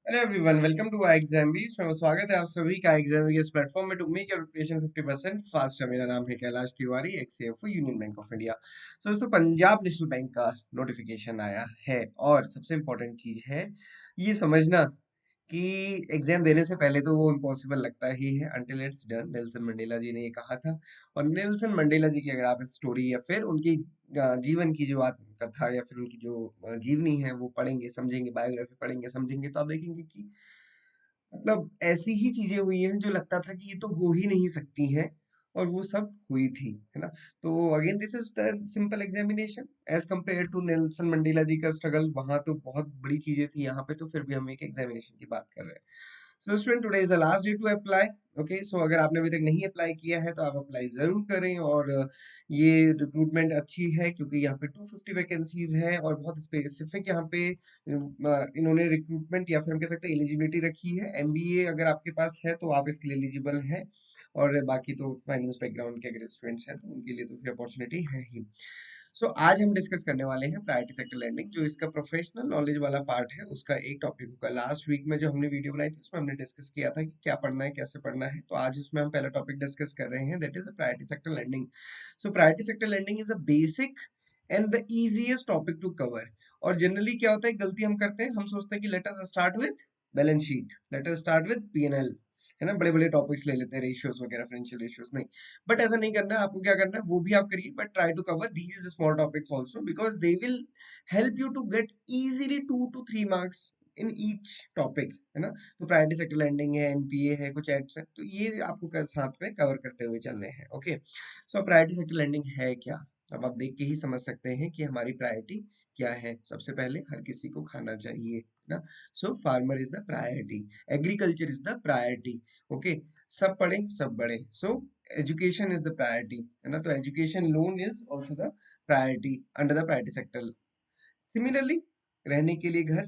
Hello everyone, welcome to Exambee. स्वागत है आप सभी का एग्जाम्बी के इस प्लेटफॉर्म में to make your preparation 50% faster. मेरा नाम है Kailash Tiwari, ex CFO union bank of India. तो दोस्तों, पंजाब नेशनल बैंक का नोटिफिकेशन आया है और सबसे इम्पोर्टेंट चीज है ये समझना कि एग्जाम देने से पहले तो वो इम्पॉसिबल लगता ही है until it's done. Nelson Mandela ji ने ये कहा था। और नेल्सन मंडेला जी की अगर आप स्टोरी या फिर उनकी जीवन की जो कथा या फिर उनकी जो जीवनी है वो पढ़ेंगे समझेंगे, बायोग्राफी पढ़ेंगे समझेंगे, तो आप देखेंगे कि मतलब ऐसी ही चीजें हुई हैं जो लगता था कि ये तो हो ही नहीं सकती हैं, और वो सब हुई थी, है ना। तो again this is the simple examination as compare to Nelson Mandela ji का स्ट्रगल। वहां तो बहुत बड़ी चीजें थी, यहाँ पे तो फिर भी हम एक एग्जामिनेशन की बात कर रहे हैं। So student, today is the last day to apply. Okay, so अगर आपने अभी तक नहीं अप्लाई किया है तो आप अप्लाई जरूर करें। और ये रिक्रूटमेंट अच्छी है क्योंकि यहाँ पे 250 वैकेंसीज है और बहुत स्पेसिफिक यहाँ पे इन्होंने रिक्रूटमेंट या फिर हम कह सकते हैं एलिजिबिलिटी रखी है। एमबीए अगर आपके पास है तो आप इसके लिए एलिजिबल हैं। और बाकी तो फाइनेंस बैकग्राउंड के अगर स्टूडेंट्स हैं तो उनके लिए तो फिर अपॉर्चुनिटी है ही। सो आज हम डिस्कस करने वाले हैं प्रायोरिटी सेक्टर लैंडिंग, जो इसका प्रोफेशनल नॉलेज वाला पार्ट है उसका एक टॉपिक होगा। लास्ट वीक में जो हमने वीडियो बनाई थी उसमें हमने डिस्कस किया था कि क्या पढ़ना है कैसे पढ़ना है, तो आज उसमें हम पहला टॉपिक डिस्कस कर रहे हैं, that is priority sector lending. So priority sector lending is a basic and the easiest topic to cover. और जनरली क्या होता है, गलती हम करते हैं, हम सोचते हैं कि let us start with balance sheet, let us start with PNL, है ना, बड़े बड़े टॉपिक्स ले लेते हैं, रेशियोज वगैरह, फाइनेंशियल रेशियोज। नहीं, बट ऐसा नहीं करना है आपको। क्या करना है वो भी आप करिए, but try to cover these small topics also because they will help you to get easily 2 to 3 marks in each topic, है ना। तो प्रायोरिटी सेक्टर लैंडिंग है, एनपीए है, कुछ एक्ट्स है, तो ये आपको साथ में कवर करते हुए चलने हैं। ओके, सो प्रायोरिटी सेक्टर लैंडिंग है क्या, अब आप देख के ही समझ सकते हैं कि हमारी प्रायोरिटी क्या है। सबसे पहले हर किसी को खाना चाहिए, है ना। So farmer is the priority, agriculture is the priority. Okay, सब पढ़े सब बढ़े। So education is the priority, है ना। तो education loan is also the priority under the priority sector. Similarly, रहने के लिए घर,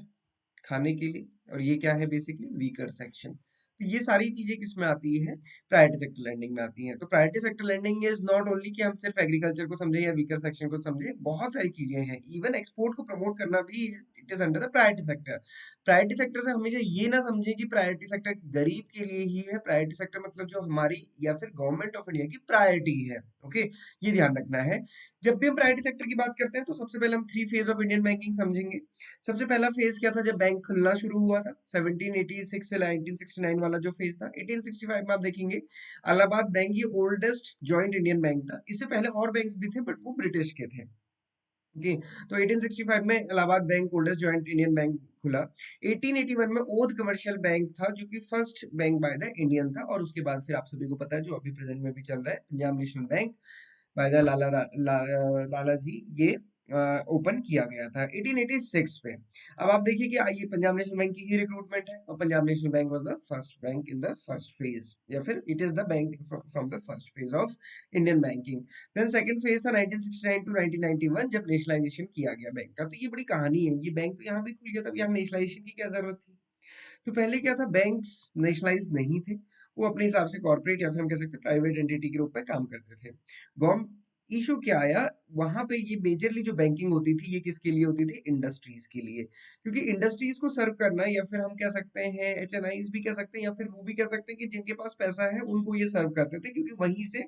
खाने के लिए, और ये क्या है बेसिकली वीकर सेक्शन। तो ये सारी चीजें किसमें आती है, प्रायोरिटी सेक्टर लैंडिंग में आती हैं। तो priority sector lending is not only कि हम सिर्फ एग्रीकल्चर को समझे या वीकर सेक्शन को समझे, बहुत सारी चीजें हैं। इवन एक्सपोर्ट को प्रमोट करना भी it is under the priority sector. Priority sector से हमेशा ये ना समझे कि प्रायोरिटी सेक्टर गरीब के लिए ही है। प्रायोरिटी सेक्टर मतलब जो हमारी या फिर गवर्नमेंट ऑफ इंडिया की प्रायोरिटी है। ओके, ये ध्यान रखना है। जब भी हम प्रायोरिटी सेक्टर की बात करते हैं तो सबसे पहले हम 3 फेज ऑफ इंडियन बैंकिंग समझेंगे। सबसे पहला फेज क्या था, जब बैंक खुलना शुरू हुआ था 1786 से 1969 वाला जो फेज था। 1865 में आप देखेंगे इलाहाबाद बैंक ये ओल्डेस्ट जॉइंट इंडियन बैंक था। इससे पहले और बैंक्स भी थे बट वो ब्रिटिश के थे जी। तो 1865 में Allahabad bank oldest joint Indian bank खुला। 1881 में ओध कमर्शियल बैंक था जो कि first bank by the Indian था। और उसके बाद फिर आप सभी को पता है जो अभी प्रेजेंट में भी चल रहा है, Punjab national bank by the Lala ji, ये ओपन किया गया था 1886 पे। अब आप देखिए कि ये पंजाब नेशनल बैंक की ही रिक्रूटमेंट है, और Punjab national bank was the first bank in the first phase, या फिर it is the bank from the first phase of Indian banking. Then second phase था 1969 टू 1991, जब नेशनलाइजेशन किया गया बैंक का। तो ये बड़ी कहानी है, ये बैंक तो यहाँ भी खुल गया था, यहाँ नेशनलाइजेशन की क्या जरूरत थी। तो पहले क्या था, बैंक्स नेशनलाइज नहीं थे, वो अपने हिसाब से कॉर्पोरेट या फिर हम कह सकते हैं प्राइवेट एंटिटी के रूप में काम करते थे। गवर्न इशू क्या आया, वहां पे ये मेजरली जो बैंकिंग होती थी ये किसके लिए होती थी, इंडस्ट्रीज के लिए। क्योंकि इंडस्ट्रीज को सर्व करना, या फिर हम कह सकते हैं एचएनआईज भी कह सकते हैं, या फिर वो भी कह सकते हैं कि जिनके पास पैसा है उनको ये सर्व करते थे, क्योंकि वहीं से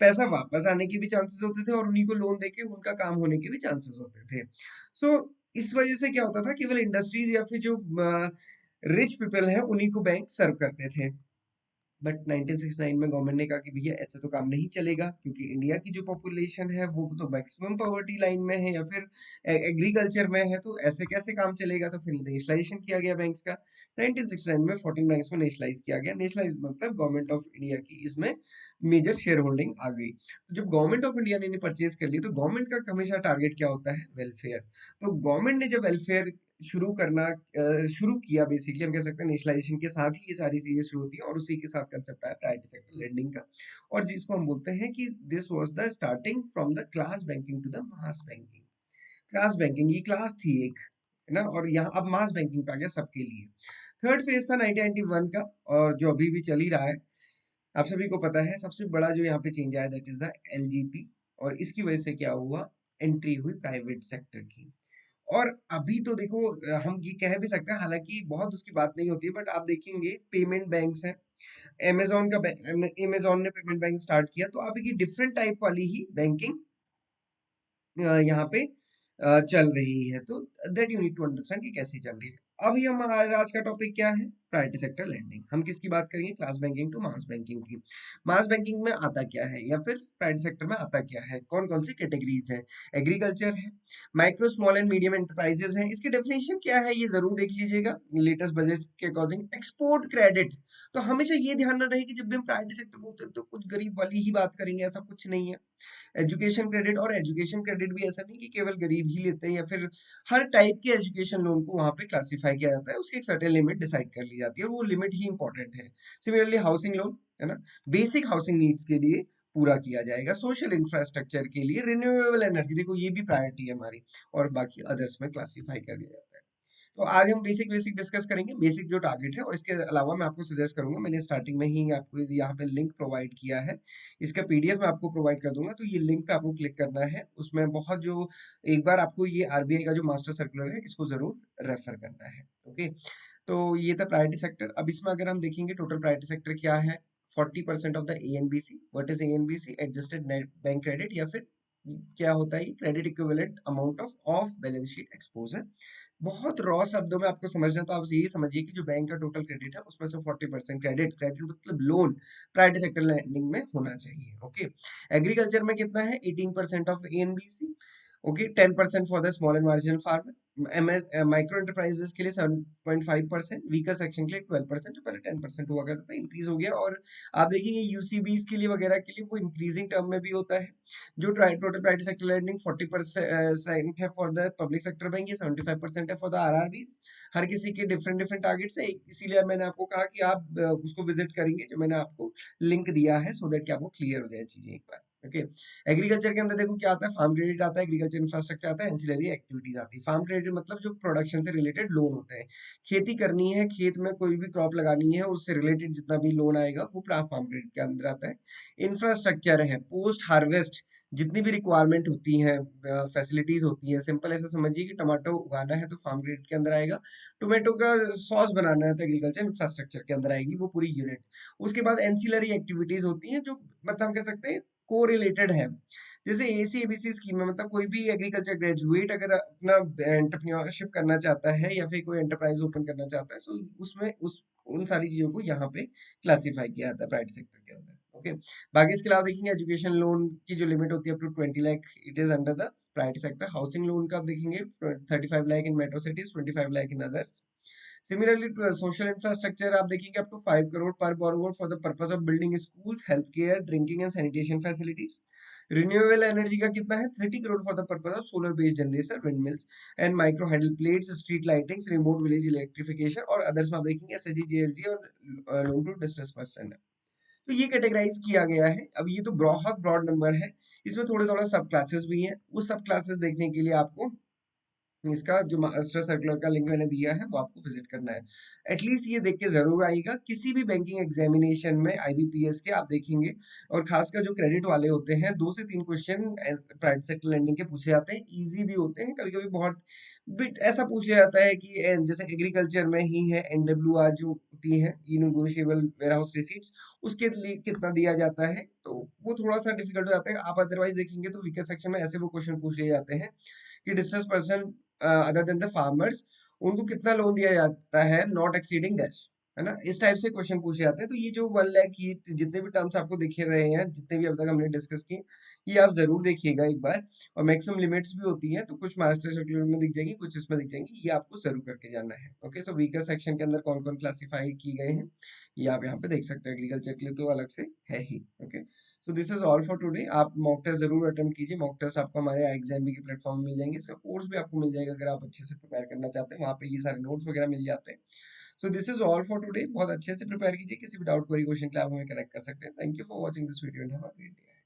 पैसा वापस आने के भी चांसेस होते थे और उन्हीं को लोन देके उनका काम होने के भी चांसेस होते थे। सो इस वजह से क्या होता था, केवल इंडस्ट्रीज या फिर जो रिच पीपल है उन्हीं को बैंक सर्व करते थे। बट 1969 में गवर्नमेंट ने कहा कि भैया ऐसे तो काम नहीं चलेगा, क्योंकि इंडिया की जो पॉपुलेशन है वो तो मैक्सिमम पॉवर्टी लाइन में है या फिर एग्रीकल्चर में है, तो ऐसे कैसे काम चलेगा। तो फिर नेशनलाइजेशन किया गया बैंक्स का। 1969 में 14 बैंक्स को नेशनलाइज किया गया। नेशनलाइज मतलब गवर्नमेंट ऑफ इंडिया की इसमें मेजर शेयर होल्डिंग आ गई। तो जब गवर्नमेंट ऑफ इंडिया ने परचेज कर ली, तो गवर्नमेंट का हमेशा टारगेट क्या होता है, वेलफेयर। तो गवर्नमेंट ने जब वेलफेयर शुरू करना शुरू किया, बेसिकली हम कह सकते हैं नेशनलाइजेशन के साथ ही ये सारी चीजें शुरू होती हैं, और उसी के साथ कंसेप्ट आया प्राइवेट सेक्टर लेंडिंग का। और जिसको हम बोलते हैं कि this was the starting from the class banking to the mass banking. Class banking ये क्लास थी एक, है ना, और यहाँ अब मास बैंकिंग पे आ गया सबके लिए। थर्ड फेज था 1991 का, और जो अभी भी चल ही रहा है। आप सभी को पता है सबसे बड़ा जो यहाँ पे चेंज आया दैट इज द एलजीपी। और इसकी वजह से क्या हुआ, एंट्री हुई प्राइवेट सेक्टर की। और अभी तो देखो हम ये कह भी सकते हैं, हालांकि बहुत उसकी बात नहीं होती है, बट आप देखेंगे पेमेंट बैंक्स हैं। अमेजोन ने पेमेंट बैंक स्टार्ट किया, तो अब ये डिफरेंट टाइप वाली ही बैंकिंग यहाँ पे चल रही है। तो that you need to understand कि कैसी चल रही है। अब ये हमारा आज का टॉपिक क्या है? Private sector lending. हम किसकी बात करेंगे? Class banking to mass banking की। मास बैंकिंग में आता क्या है, या फिर प्राइवेट सेक्टर में आता क्या है, कौन कौन सी कैटेगरीज है? एग्रीकल्चर है, micro small and medium enterprises है। इसकी डेफिनेशन क्या है ये जरूर देख लीजिएगा लेटेस्ट बजट के अकॉर्डिंग। एक्सपोर्ट क्रेडिट, तो हमेशा ये ध्यान में रहे कि जब भी हम प्राइवेट सेक्टर बोलते हैं तो कुछ गरीब वाली ही बात करेंगे, ऐसा कुछ नहीं है। एजुकेशन क्रेडिट, और एजुकेशन क्रेडिट भी ऐसा नहीं कि केवल गरीब ही लेते हैं, या फिर हर टाइप के एजुकेशन लोन को वहां पे क्लासिफाई किया जाता है, उसकी एक सर्टेन लिमिट डिसाइड कर ली जाती है, और वो लिमिट ही इंपॉर्टेंट है। सिमिलरली हाउसिंग लोन है ना, बेसिक हाउसिंग नीड्स के लिए पूरा किया जाएगा। सोशल इंफ्रास्ट्रक्चर के लिए, रिन्यूएबल एनर्जी, देखो ये भी प्रायोरिटी है हमारी, और बाकी अदर्स में क्लासिफाई कर दिया जाता है। तो आज हम बेसिक बेसिक डिस्कस करेंगे, बेसिक जो टारगेट है, और इसके अलावा मैं आपको सजेस्ट करूंगा, मैंने स्टार्टिंग में ही आपको यहाँ पे लिंक प्रोवाइड किया है, इसका पीडीएफ मैं आपको प्रोवाइड कर दूंगा, तो ये लिंक पे आपको क्लिक करना है। उसमें बहुत जो एक बार आपको ये आरबीआई का जो मास्टर सर्कुलर है, इसको जरूर रेफर करना है। ओके, तो ये था प्रायोरिटी सेक्टर। अब इसमें अगर हम देखेंगे टोटल प्रायोरिटी सेक्टर क्या है, 40% of the ANBC. What is ANBC? Adjusted net bank credit, या फिर क्या होता है ये? Credit equivalent amount of off balance sheet exposure. बहुत रॉ शब्दों में आपको समझना है, तो आप यही समझिए कि जो बैंक का टोटल क्रेडिट है उसमें से 40% क्रेडिट, क्रेडिट मतलब लोन, प्राइवेट सेक्टर लैंडिंग में होना चाहिए। ओके, एग्रीकल्चर में कितना है? 18% of ANBC. Okay, 10% for the small and marginal farmer. Micro enterprises के लिए 7.5%, वीकर सेक्शन के लिए 12%, जो पहले 10% हुआ करता था, इंक्रीज हो गया। और आप देखेंगे यूसीबीज के लिए वगैरह के लिए वो इंक्रीजिंग टर्म में भी होता है। जो टोटल प्राइवेट सेक्टर लैंडिंग 40% है for the public sector bank, ये 75% है फॉर द आरआरबीज। हर किसी के डिफरेंट डिफरेंट टारगेट्स है, इसीलिए मैंने आपको कहा कि आप उसको विजिट करेंगे, जो मैंने आपको लिंक दिया है, सो दैट कि आपको क्लियर हो जाए चीजें एक बार। ओके, एग्रीकल्चर के अंदर देखो क्या आता है, फार्म क्रेडिट आता है, एग्रीकल्चर इंफ्रास्ट्रक्चर आता है, एंसिलरी एक्टिविटीज आती है। फार्म क्रेडिट मतलब जो प्रोडक्शन से रिलेटेड लोन होते हैं, खेती करनी है, खेत में कोई भी क्रॉप लगानी है, उससे रिलेटेड जितना भी लोन आएगा वो फार्म क्रेडिट के अंदर आता है। इंफ्रास्ट्रक्चर है, पोस्ट हार्वेस्ट जितनी भी रिक्वायरमेंट होती है, फैसिलिटीज होती है, सिंपल ऐसे समझिए कि टमाटो उगाना है तो फार्म क्रेडिट के अंदर आएगा, टोमेटो का सॉस बनाना है तो एग्रीकल्चर इंफ्रास्ट्रक्चर के अंदर आएगी वो पूरी यूनिट। उसके बाद एंसिलरी एक्टिविटीज होती हैं, जो मतलब हम कह सकते हैं को रिलेटेड है, जैसे एसी एबीसी स्कीम में, मतलब कोई भी एग्रीकल्चर ग्रेजुएट अगर अपना एंटरप्रेन्योरशिप करना चाहता है, या फिर कोई एंटरप्राइज ओपन करना चाहता है, तो उसमें उस उन सारी चीजों को यहाँ पे क्लासिफाई किया जाता है प्राइवेट सेक्टर के अंदर। ओके, बाकी इसके अलावा देखेंगे एजुकेशन लोन की जो लिमिट होती है up to 20 lakh, it is under the private sector. Housing loan का आप देखेंगे 35 lakh in metro cities, 25 lakh in others. Similarly, to social infrastructure, आप देखेंगे up to 5 crore per borrower for the purpose of building schools, healthcare, drinking and sanitation facilities. Renewable energy का कितना है? 30 crore for the purpose of solar based generation, windmills and micro hydel plates, street lightings, remote village electrification, और others में आप देखेंगे SHG, JLG और loan to distress person है। तो ये कैटेगराइज किया गया है। अब ये तो बहुत ब्रॉड नंबर है, इसमें थोड़े थोड़ा सब क्लासेस भी हैं। वो सब क्लासेस देखने के लिए आपको इसका जो मास्टर सर्कुलर का लिंक मैंने दिया है वो आपको विजिट करना है। एटलीस्ट ये देख के जरूर आइएगा, किसी भी बैंकिंग एग्जामिनेशन में आईबीपीएस के आप देखेंगे, और खासकर जो क्रेडिट वाले होते हैं, 2 से 3 क्वेश्चन प्राइवेट सेक्टर लेंडिंग के पूछे जाते हैं, इजी भी होते हैं, कभी कभी बहुत बिट ऐसा पूछा जाता है कि जैसे एग्रीकल्चर में ही है, एनडब्ल्यूआर जो होती है, ई नेगोशिएबल वेयरहाउस रिसीट्स, उसके लिए कितना दिया जाता है, तो वो थोड़ा सा डिफिकल्ट हो जाता है। आप अदरवाइज देखेंगे तो वीकर सेक्शन में ऐसे वो क्वेश्चन पूछ लिए जाते हैं कि distress person other than the farmers, उनको कितना लोन दिया जाता है, नॉट एक्सीडिंग डैश, है ना, इस टाइप से क्वेश्चन पूछे जाते हैं। तो ये जो 1 लाख की जितने भी टर्म्स आपको दिख रहे हैं, जितने भी अब तक हमने डिस्कस की, ये आप जरूर देखिएगा एक बार। और मैक्सिमम लिमिट्स भी होती हैं, तो कुछ मास्टर सर्कुलर में दिख जाएंगी, कुछ इसमें दिख जाएंगी, ये आपको जरूर करके जाना है। ओके, सो वीकर सेक्शन के अंदर कौन कौन क्लासिफाई की गए हैं ये आप यहाँ पे देख सकते हो, एग्रीकल्चर के लिए तो अलग से है ही। Okay, so this is all for today. आप मॉक टेस्ट जरूर अटेम्प्ट कीजिए, मॉक टेस्ट आपको हमारे एग्जाम के प्लेटफॉर्म में मिल जाएंगे, इसका कोर्स भी आपको मिल जाएगा अगर आप अच्छे से प्रिपेयर करना चाहते हैं, वहाँ पे ये सारे नोट्स वगैरह मिल जाते हैं। सो this is all for today, बहुत अच्छे से प्रिपेयर कीजिए, किसी भी डाउट कोई क्वेश्चन के लिए आप हमें कनेक्ट कर सकते हैं। Thank you for watching this video and have a great day.